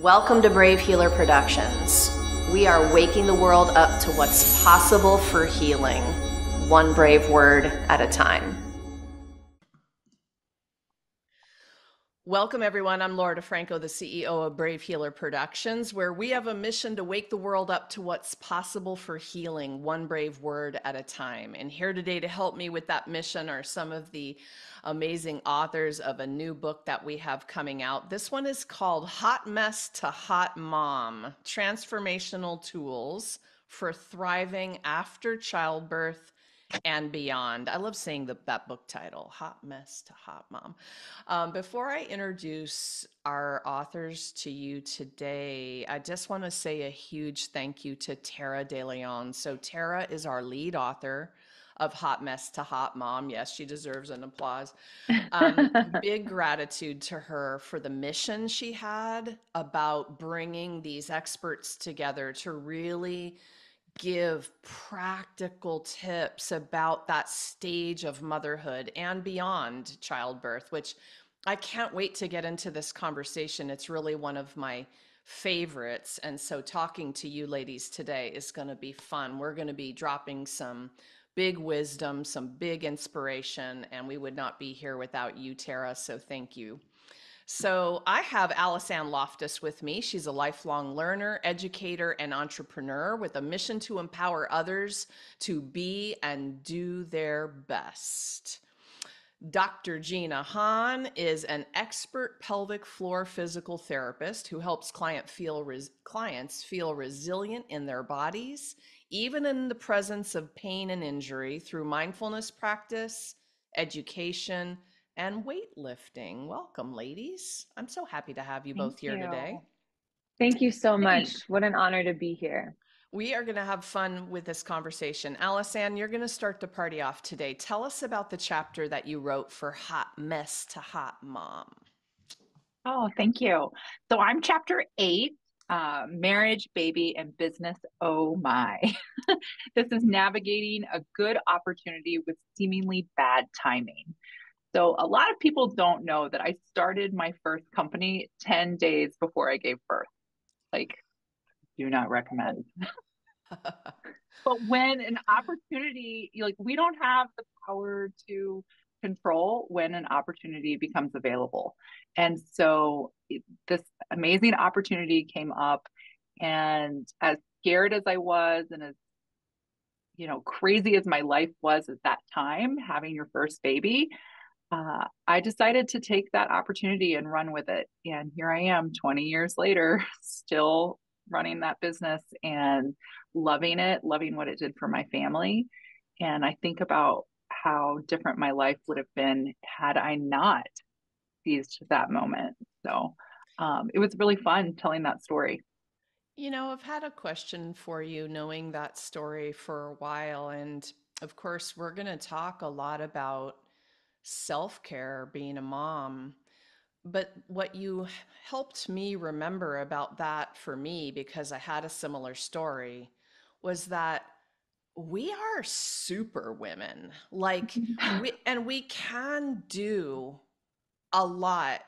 Welcome to Brave Healer Productions. We are waking the world up to what's possible for healing, one brave word at a time. Welcome, everyone. I'm Laura DeFranco, the CEO of Brave Healer Productions, where we have a mission to wake the world up to what's possible for healing, one brave word at a time. And here today to help me with that mission are some of the amazing authors of a new book that we have coming out. This one is called Hot Mess to Hot Mom, Transformational Tools for Thriving After Childbirth and Beyond. I love saying that book title, Hot Mess to Hot Mom. Before I introduce our authors to you today, I just want to say a huge thank you to Tara De Leon. So Tara is our lead author of Hot Mess to Hot Mom. Yes, she deserves an applause. Big gratitude to her for the mission she had about bringing these experts together to really give practical tips about that stage of motherhood and beyond childbirth, which I can't wait to get into this conversation. It's really one of my favorites. And so talking to you ladies today is going to be fun. We're going to be dropping some big wisdom, some big inspiration, and we would not be here without you, Tara. So thank you. So I have Alisanne Loftus with me. She's a lifelong learner, educator, and entrepreneur with a mission to empower others to be and do their best. Dr. Gina Hahn is an expert pelvic floor physical therapist who helps clients feel resilient in their bodies, even in the presence of pain and injury, through mindfulness practice, education, and weightlifting. Welcome, ladies. I'm so happy to have you both here today. Thank you so much. What an honor to be here. We are going to have fun with this conversation. Alisanne, you're going to start the party off today. Tell us about the chapter that you wrote for Hot Mess to Hot Mom. Oh, thank you. So I'm chapter 8, marriage, baby, and business. Oh my. This is navigating a good opportunity with seemingly bad timing. So a lot of people don't know that I started my first company 10 days before I gave birth. Like, do not recommend. But when an opportunity, like, we don't have the power to control when an opportunity becomes available. And so this amazing opportunity came up, and as scared as I was, and as crazy as my life was at that time, having your first baby, I decided to take that opportunity and run with it. And here I am 20 years later, still running that business and loving it, loving what it did for my family. And I think about how different my life would have been had I not seized that moment. So it was really fun telling that story. You know, I've had a question for you knowing that story for a while. And of course, we're going to talk a lot about self-care, being a mom. But what you helped me remember about that for me, because I had a similar story, was that we are super women. Like we can do a lot.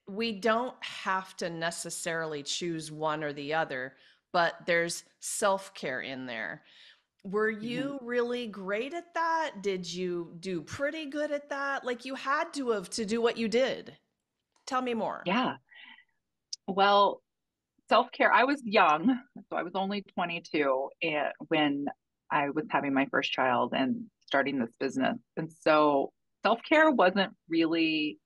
We don't have to necessarily choose one or the other, but there's self-care in there. Were you really great at that? Did you do pretty good at that? Like you had to have to do what you did. Tell me more. Yeah. Well, self-care, I was young, so I was only 22 when I was having my first child and starting this business. And so self-care wasn't really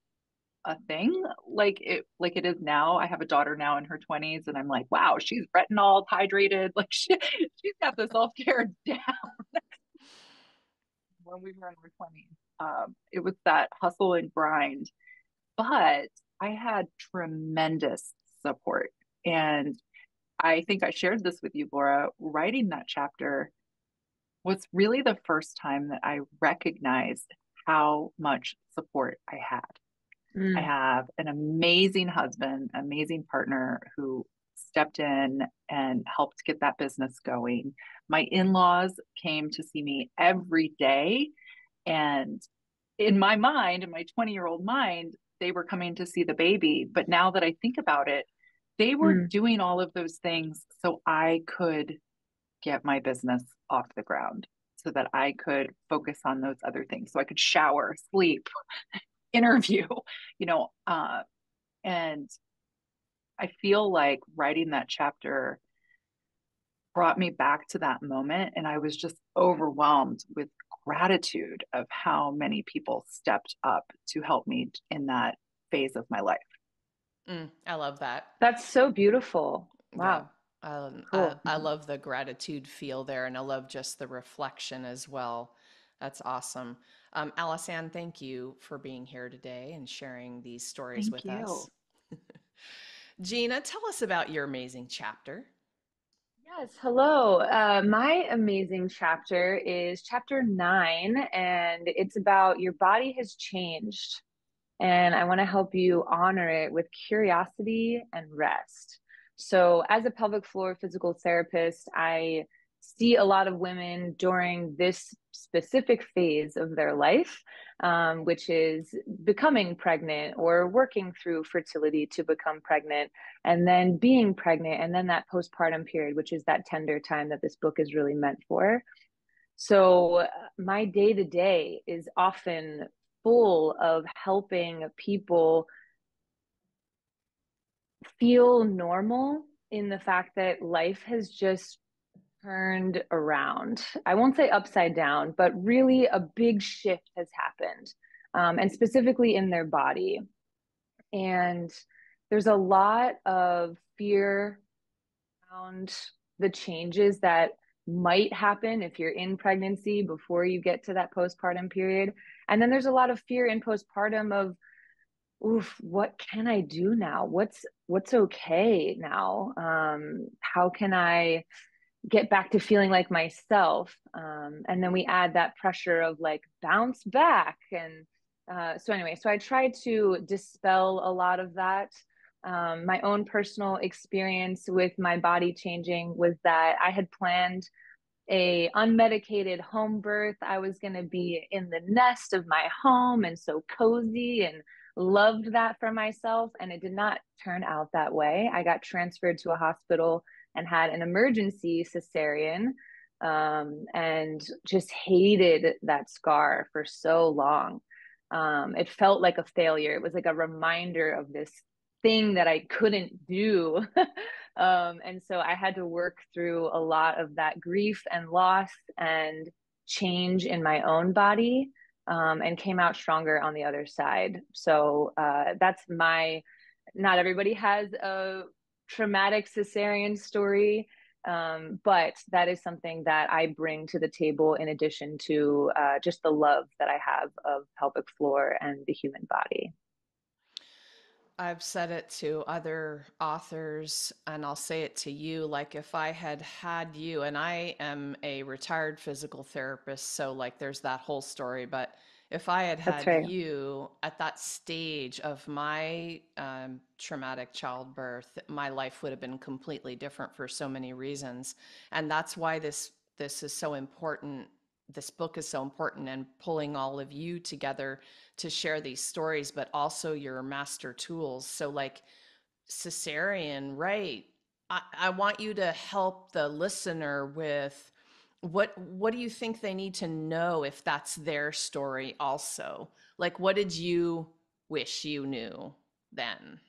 a thing like it is now. I have a daughter now in her 20s, and I'm like, wow, she's retinol hydrated. Like she's got the self-care down. When we were in our 20s, it was that hustle and grind. But I had tremendous support. And I think I shared this with you, Laura. Writing that chapter was really the first time that I recognized how much support I had. I have an amazing husband, amazing partner who stepped in and helped get that business going. My in-laws came to see me every day. And in my mind, in my 20-year-old mind, they were coming to see the baby. But now that I think about it, They were Mm. doing all of those things so I could get my business off the ground, so that I could focus on those other things. So I could shower, sleep, interview, you know, and I feel like writing that chapter brought me back to that moment. And I was just overwhelmed with gratitude of how many people stepped up to help me in that phase of my life. I love that. That's so beautiful. Yeah. Wow. I, Cool. I love the gratitude feel there, and I love just the reflection as well. That's awesome. Alice Ann, thank you for being here today and sharing these stories Thank with you. us. Gina, tell us about your amazing chapter. Yes, hello. My amazing chapter is chapter 9, and it's about your body has changed. And I want to help you honor it with curiosity and rest. So, as a pelvic floor physical therapist, I see a lot of women during this specific phase of their life, which is becoming pregnant or working through fertility to become pregnant, and then being pregnant, and then that postpartum period, which is that tender time that this book is really meant for. So my day to day is often full of helping people feel normal in the fact that life has just turned around. I won't say upside down, but really a big shift has happened, and specifically in their body. And there's a lot of fear around the changes that might happen if you're in pregnancy before you get to that postpartum period. And then there's a lot of fear in postpartum of, oof, what can I do now? What's okay now? How can I get back to feeling like myself? And then we add that pressure of like bounce back. And so anyway, so I try to dispel a lot of that. My own personal experience with my body changing was that I had planned a unmedicated home birth. I was going to be in the nest of my home and so cozy and loved that for myself. And it did not turn out that way. I got transferred to a hospital and had an emergency cesarean, and just hated that scar for so long. It felt like a failure. It was like a reminder of this thing that I couldn't do. And so I had to work through a lot of that grief and loss and change in my own body, and came out stronger on the other side. So that's my, not everybody has a traumatic cesarean story. But that is something that I bring to the table in addition to just the love that I have of pelvic floor and the human body. I've said it to other authors, and I'll say it to you. Like, if I had had you, and I am a retired physical therapist, so like there's that whole story, but if I had That's had right. you at that stage of my traumatic childbirth, my life would have been completely different for so many reasons. And that's why this is so important. This book is so important, and pulling all of you together to share these stories, but also your master tools. So, like cesarean, right? I want you to help the listener with what do you think they need to know if that's their story also? Like, what did you wish you knew then?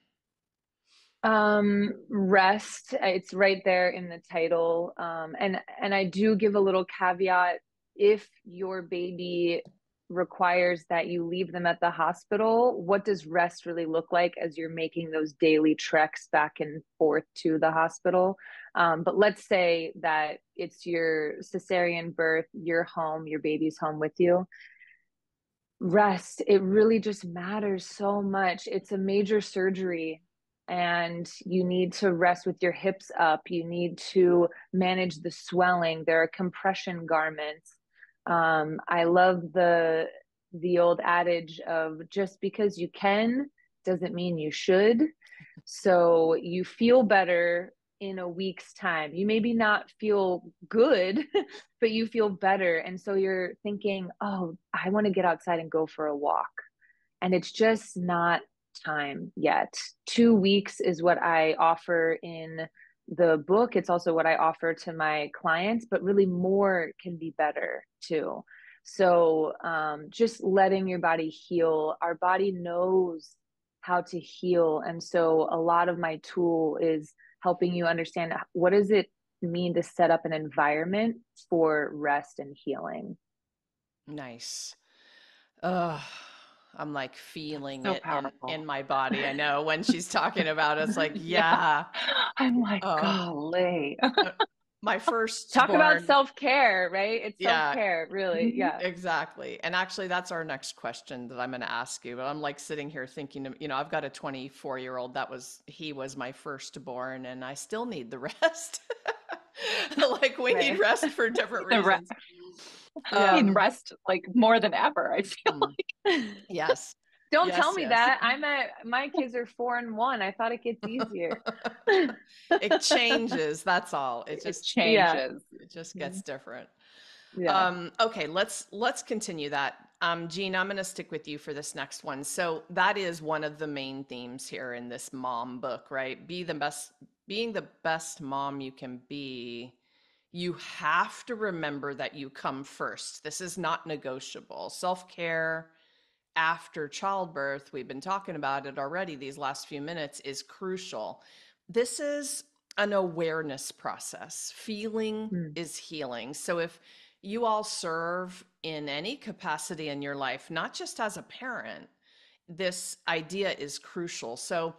Rest. It's right there in the title. And I do give a little caveat. If your baby requires that you leave them at the hospital, what does rest really look like as you're making those daily treks back and forth to the hospital? But let's say that it's your cesarean birth, you're home, your baby's home with you. Rest, it really just matters so much. It's a major surgery, and you need to rest with your hips up. You need to manage the swelling. There are compression garments. I love the old adage of just because you can doesn't mean you should. So you feel better in a week's time. You maybe not feel good, but you feel better. And so you're thinking, oh, I want to get outside and go for a walk. And it's just not time yet. 2 weeks is what I offer in the book. It's also what I offer to my clients, but really more can be better too. So just letting your body heal. Our body knows how to heal. And so a lot of my tool is helping you understand, what does it mean to set up an environment for rest and healing. Nice. Ugh, I'm like feeling So it in powerful. my body. I know when she's talking about it, it's like, Yeah. yeah. I'm like, Oh, golly. uh, my Talk about firstborn. self-care, right? It's Yeah, self-care, really. Mhm. Yeah. exactly. And actually, that's our next question that I'm going to ask you. But I'm like sitting here thinking, I've got a 24-year-old. He was my firstborn, and I still need the rest. Like we need Right. rest for different The rest, reasons. Yeah. need Um, rest like more than ever, I feel. mm, yes, Don't tell yes, me yes. that. My kids are 4 and 1. I thought it gets easier. It changes. That's all. It Yeah. changes. It just gets Mhm. different. Yeah. Okay, let's continue that. Jean, I'm going to stick with you for this next one. So that is one of the main themes here in this mom book, right? Being the best mom you can be. You have to remember that you come first. This is not negotiable. Self-care after childbirth, we've been talking about it already these last few minutes, is crucial. This is an awareness process. Feeling Mm. is healing. So if you all serve in any capacity in your life, not just as a parent, this idea is crucial. So,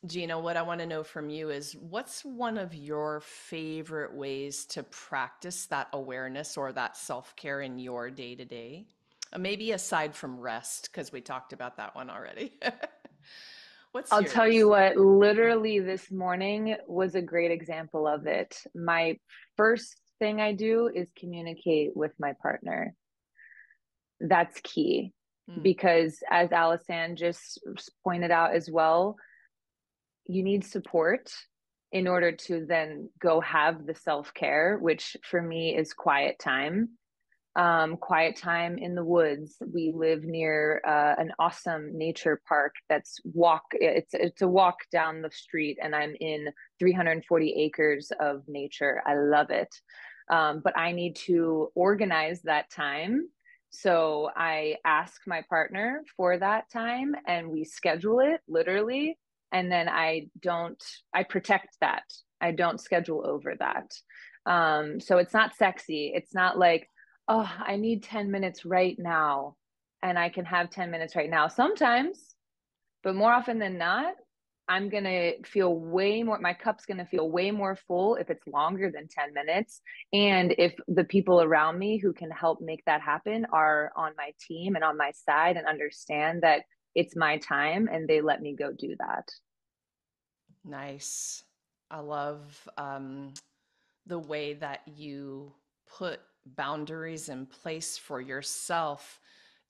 Gina, what I want to know from you is, what's one of your favorite ways to practice that awareness or that self care in your day to day? Maybe aside from rest, because we talked about that one already. What's I'll tell you yours? what, literally this morning was a great example of it. My first thing I do is communicate with my partner. That's key Mm, because, as Alison just pointed out as well, you need support in order to then go have the self-care, which for me is quiet time. Quiet time in the woods. We live near an awesome nature park that's it's a walk down the street, and I'm in 340 acres of nature. I love it. But I need to organize that time. So I ask my partner for that time and we schedule it literally. And then I protect that. I don't schedule over that. So it's not sexy. It's not like, oh, I need 10 minutes right now and I can have 10 minutes right now. Sometimes, but more often than not, I'm going to feel way more, my cup's going to feel way more full if it's longer than 10 minutes. And if the people around me who can help make that happen are on my team and on my side and understand that it's my time and they let me go do that. nice. I love the way that you put boundaries in place for yourself.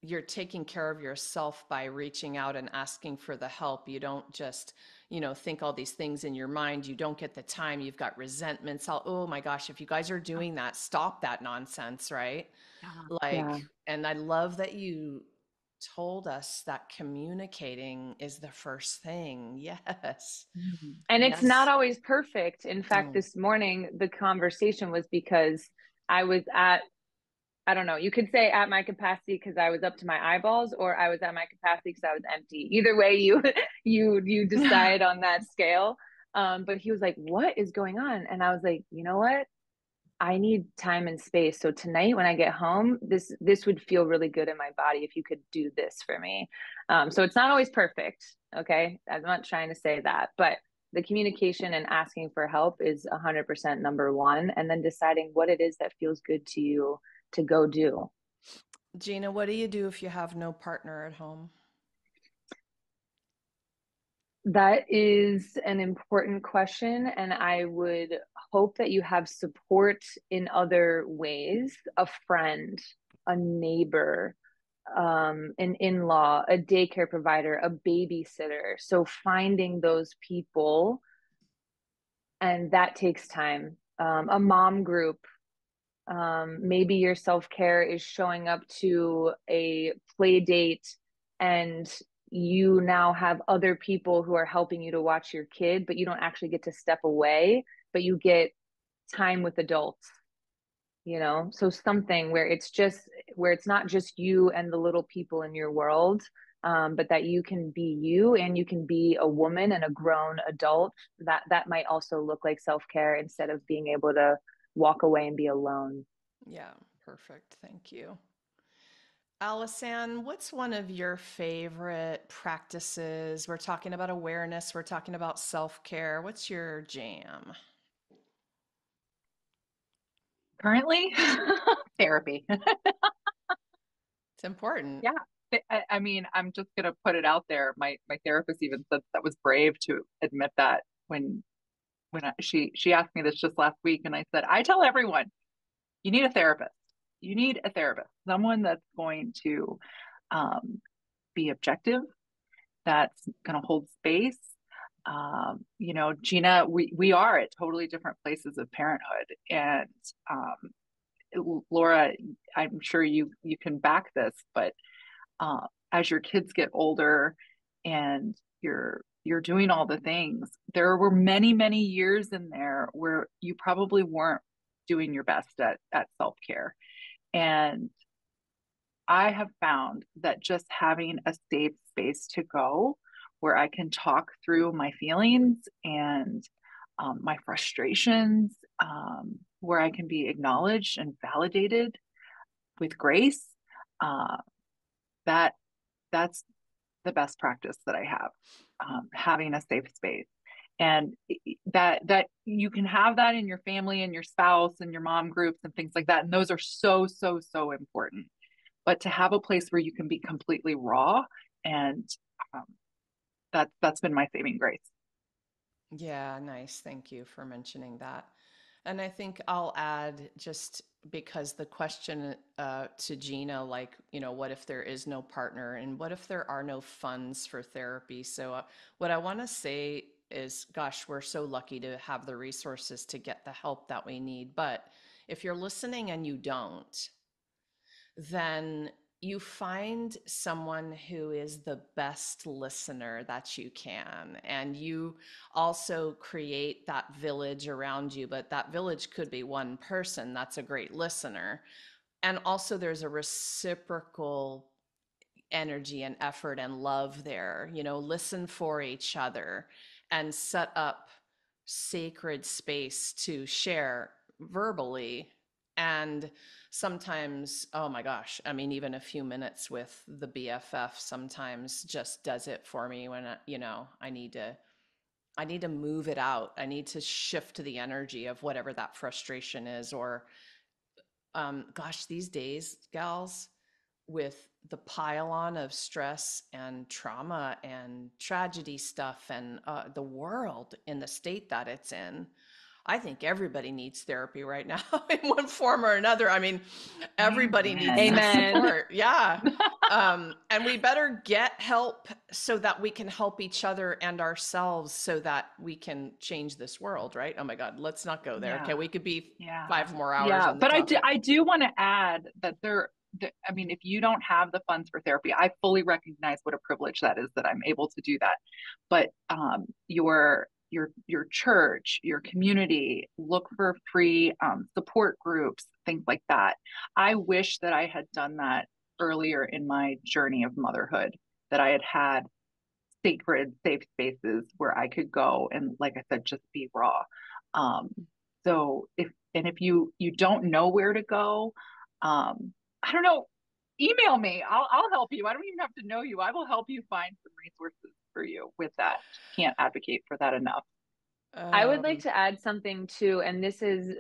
You're taking care of yourself by reaching out and asking for the help. You don't just, think all these things in your mind. You don't get the time. You've got resentments. Oh my gosh, if you guys are doing that, stop that nonsense, right? Yeah. Yeah. And I love that you told us that communicating is the first thing. Yes. Mhm. And it's not Yes. always perfect. In fact, Mm. this morning, the conversation was because I was at, I don't know, you could say at my capacity because I was up to my eyeballs, or I was at my capacity because I was empty. Either way, you you decide on that scale. But he was like, "What is going on?" And I was like, "You know what? I need time and space. So tonight when I get home, this would feel really good in my body if you could do this for me." So it's not always perfect. Okay. I'm not trying to say that, but the communication and asking for help is 100% number one. And then deciding what it is that feels good to you to go do. Gina, what do you do if you have no partner at home? That is an important question. And I would hope that you have support in other ways, a friend, a neighbor, an in-law, a daycare provider, a babysitter. So finding those people, and that takes time. A mom group. Maybe your self-care is showing up to a play date and you now have other people who are helping you to watch your kid, but you don't actually get to step away, but you get time with adults, you know? So something where it's not just you and the little people in your world, but that you can be you and you can be a woman and a grown adult. That might also look like self-care instead of being able to walk away and be alone. Yeah, perfect. Thank you. Allison, what's one of your favorite practices? We're talking about awareness, we're talking about self-care. What's your jam? Currently, therapy. It's important. Yeah. I mean, I'm just gonna put it out there. My therapist even said that was brave to admit that she asked me this just last week, and I said, I tell everyone, you need a therapist. You need a therapist, someone that's going to um, be objective, that's going to hold space. You know, Gina, we are at totally different places of parenthood, and Laura, I'm sure you can back this, but as your kids get older and you're doing all the things, there were many years in there where you probably weren't doing your best at self-care. And I have found that just having a safe space to go where I can talk through my feelings and my frustrations, where I can be acknowledged and validated with grace, uh, that that's the best practice that I have, having a safe space. And that you can have that in your family and your spouse and your mom groups and things like that. And those are so important. But to have a place where you can be completely raw, and um, that's been my saving grace. Yeah, nice. Thank you for mentioning that. And I think I'll add just because the question to Gina, like, what if there is no partner and what if there are no funds for therapy? So, what I want to say is, gosh, we're so lucky to have the resources to get the help that we need. But if you're listening and you don't, then you find someone who is the best listener that you can. And you also create that village around you, but that village could be one person that's a great listener. And also, there's a reciprocal energy and effort and love there. Listen for each other and set up sacred space to share verbally. And sometimes, oh my gosh, I mean, even a few minutes with the BFF sometimes just does it for me when I need to move it out. I need to shift the energy of whatever that frustration is. Or gosh, these days, gals, with the pile on of stress and trauma and tragedy stuff and the world in the state that it's in, I think everybody needs therapy right now in one form or another. I mean, everybody needs Amen. that Amen. support. Yeah. And we better get help so that we can help each other and ourselves so that we can change this world, right? Oh my God, let's not go there. Okay, Yeah. we could be Yeah. 5 more hours Yeah. on the But topic. I do want to add that I mean, if you don't have the funds for therapy, I fully recognize what a privilege that is that I'm able to do that. But your church, your community, look for free support groups, things like that. I wish that I had done that earlier in my journey of motherhood, that I had had sacred, safe spaces where I could go and, like I said, just be raw. Um, so if you don't know where to go, I don't know, email me. I'll help you. I don't even have to know you. I will help you find some resources for you with that. Can't advocate for that enough. I would like Um, to add something too, and this is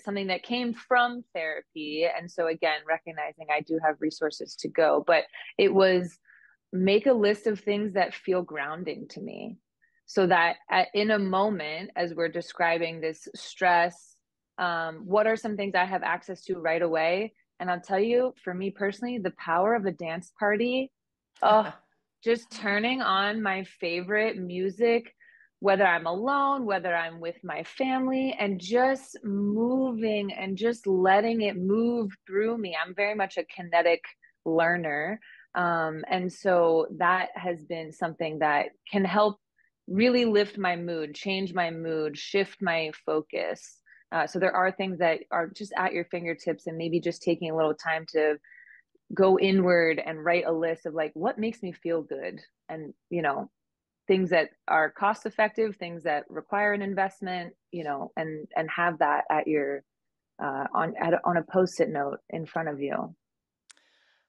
something that came from therapy. And so, again, recognizing I do have resources to go, but it was make a list of things that feel grounding to me so that in a moment, as we're describing this stress, what are some things I have access to right away? And I'll tell you, for me personally, the power of a dance party, oh, just turning on my favorite music, whether I'm alone, whether I'm with my family, and just moving and just letting it move through me. I'm very much a kinetic learner. And so that has been something that can help really lift my mood, change my mood, shift my focus. So there are things that are just at your fingertips, and maybe just taking a little time to go inward and write a list of like, what makes me feel good? And, things that are cost effective, things that require an investment, and have that at your on a post-it note in front of you.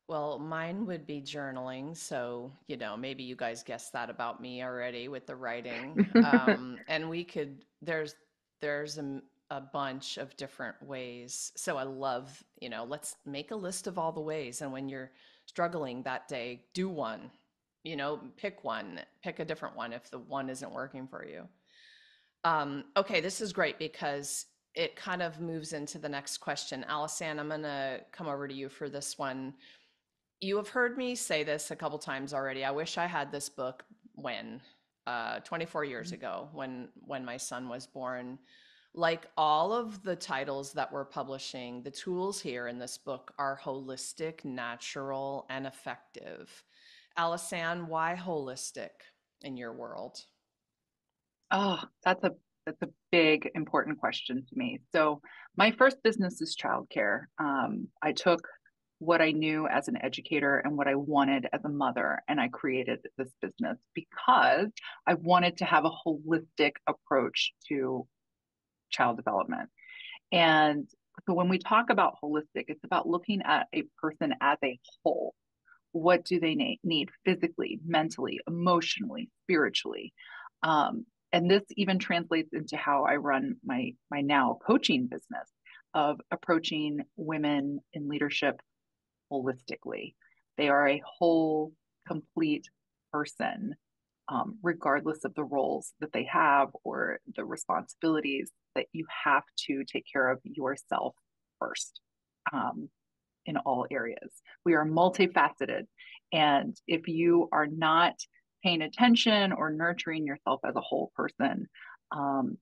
Well, mine would be journaling. So, maybe you guys guessed that about me already with the writing. And there's a bunch of different ways. So I love, let's make a list of all the ways. And when you're struggling that day, do one, pick one, pick a different one if the one isn't working for you. Okay, this is great because it kind of moves into the next question. Allison, I'm going to come over to you for this one. You have heard me say this a couple times already. I wish I had this book when 24 years ago when my son was born. Like all of the titles that we're publishing, the tools here in this book are holistic, natural, and effective. Alison, why holistic in your world? Oh, that's a big important question to me. So my first business is childcare. I took what I knew as an educator and what I wanted as a mother, and I created this business because I wanted to have a holistic approach to child development. And so when we talk about holistic, it's about looking at a person as a whole. What do they need physically, mentally, emotionally, spiritually? And this even translates into how I run my now coaching business of approaching women in leadership holistically. They are a whole, complete person, regardless of the roles that they have or the responsibilities, that you have to take care of yourself first, in all areas. We are multifaceted. And if you are not paying attention or nurturing yourself as a whole person, um,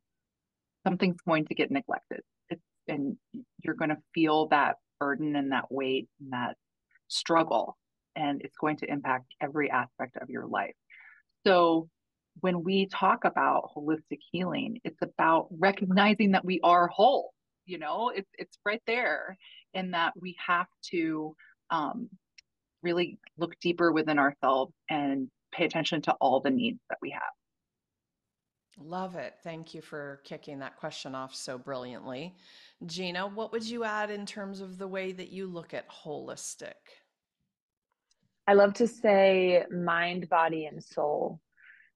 something's going to get neglected. And you're going to feel that burden and that weight and that struggle, and it's going to impact every aspect of your life. So when we talk about holistic healing, it's about recognizing that we are whole. It's right there, and that we have to really look deeper within ourselves and pay attention to all the needs that we have. Love it. Thank you for kicking that question off so brilliantly. Gina, what would you add in terms of the way that you look at holistic? I love to say mind, body, and soul.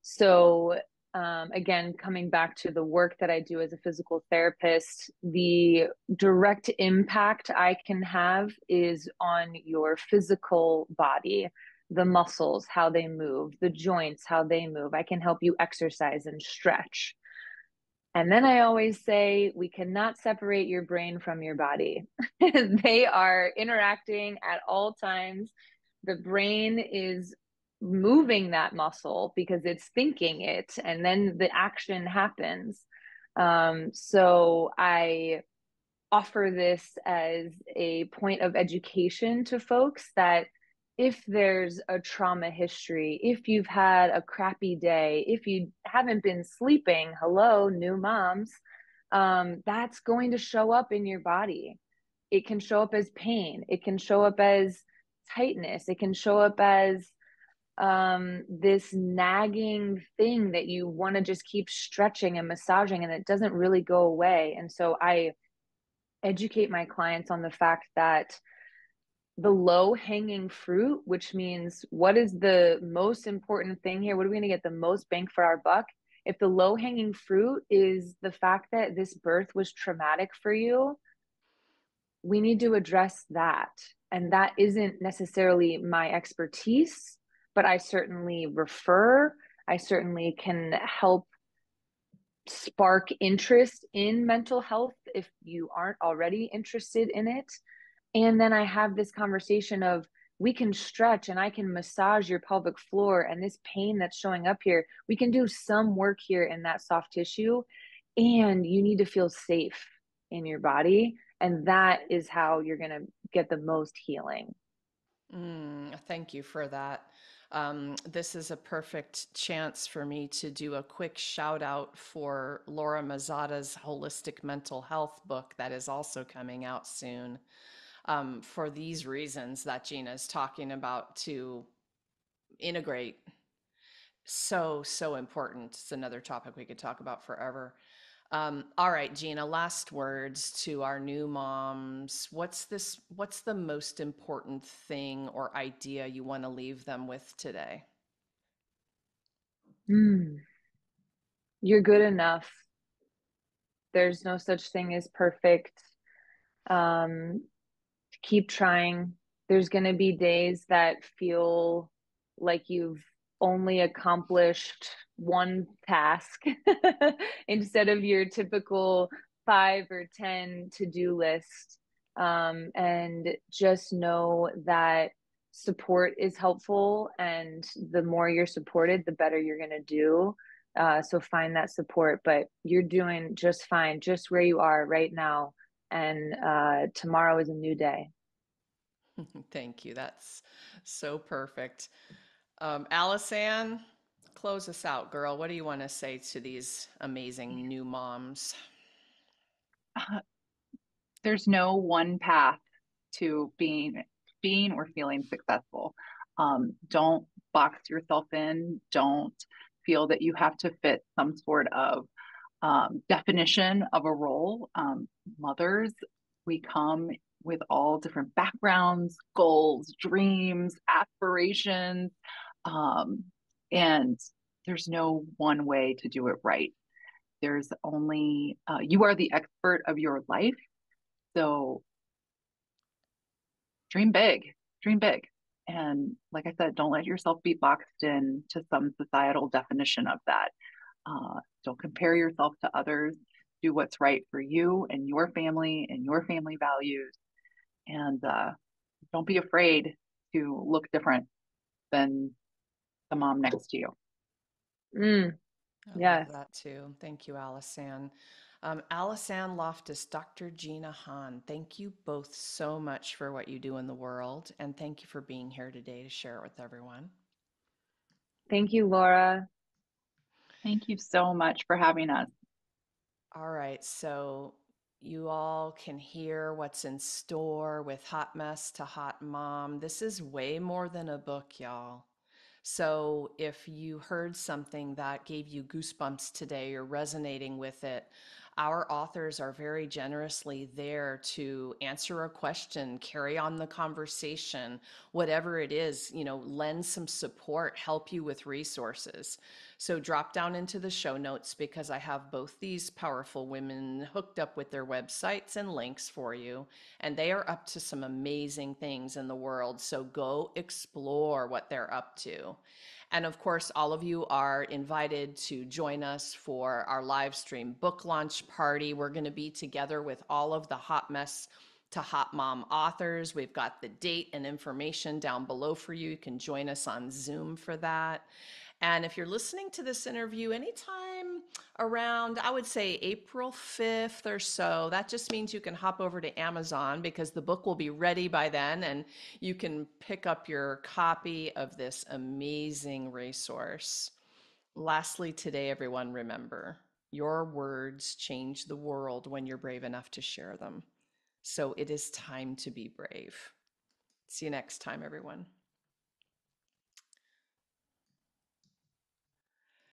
So, again, coming back to the work that I do as a physical therapist, the direct impact I can have is on your physical body, the muscles, how they move, the joints, how they move. I can help you exercise and stretch. And then I always say, we cannot separate your brain from your body. They are interacting at all times. The brain is moving that muscle because it's thinking it, and then the action happens. So I offer this as a point of education to folks that if there's a trauma history, if you've had a crappy day, if you haven't been sleeping, hello, new moms, that's going to show up in your body. It can show up as pain. It can show up as tightness. It can show up as this nagging thing that you want to just keep stretching and massaging, and it doesn't really go away. And so I educate my clients on the fact that the low hanging fruit, which means what is the most important thing here? What are we going to get the most bang for our buck? If the low hanging fruit is the fact that this birth was traumatic for you, we need to address that. And that isn't necessarily my expertise, but I certainly refer. I certainly can help spark interest in mental health if you aren't already interested in it. And then I have this conversation of, we can stretch and I can massage your pelvic floor, and this pain that's showing up here, we can do some work here in that soft tissue, and you need to feel safe in your body. And that is how you're going to get the most healing. Thank you for that. This is a perfect chance for me to do a quick shout out for Laura Mazzata's Holistic Mental Health book that is also coming out soon. For these reasons that Gina is talking about to integrate. So important. It's another topic we could talk about forever. All right, Gina, last words to our new moms. What's the most important thing or idea you want to leave them with today? Mm, you're good enough. There's no such thing as perfect. Um, Keep trying. There's going to be days that feel like you've only accomplished one task instead of your typical 5 or 10 to-do list. And just know that support is helpful, and the more you're supported, the better you're going to do. So find that support, but you're doing just fine, just where you are right now. And tomorrow is a new day. Thank you. That's so perfect. Alice, close us out, girl. What do you want to say to these amazing new moms? Uh, there's no one path to being or feeling successful. Don't box yourself in. Don't feel that you have to fit some sort of definition of a role. Mothers, we come with all different backgrounds, goals, dreams, aspirations, um, and there's no one way to do it right. There's only you are the expert of your life. So dream big, dream big. And like I said, don't let yourself be boxed in to some societal definition of that. Don't compare yourself to others. Do what's right for you and your family values. And don't be afraid to look different than the mom next to you. Mm, I love yes. that too. Thank you, Alice Loftus, Dr. Gina Hahn, thank you both so much for what you do in the world. And thank you for being here today to share it with everyone. Thank you, Laura. Thank you so much for having us. All right, so you all can hear what's in store with Hot Mess to Hot Mom. This is way more than a book, y'all. So if you heard something that gave you goosebumps today or resonating with it, our authors are very generously there to answer a question, carry on the conversation, whatever it is, lend some support, help you with resources. So drop down into the show notes because I have both these powerful women hooked up with their websites and links for you. And they are up to some amazing things in the world. So go explore what they're up to. And of course, all of you are invited to join us for our live stream book launch party. We're going to be together with all of the Hot Mess to Hot Mom authors. We've got the date and information down below for you. You can join us on Zoom for that. And if you're listening to this interview anytime around, I would say April 5th or so, that just means you can hop over to Amazon because the book will be ready by then and you can pick up your copy of this amazing resource. Lastly, today, everyone, remember your words change the world when you're brave enough to share them. So it is time to be brave. See you next time, everyone.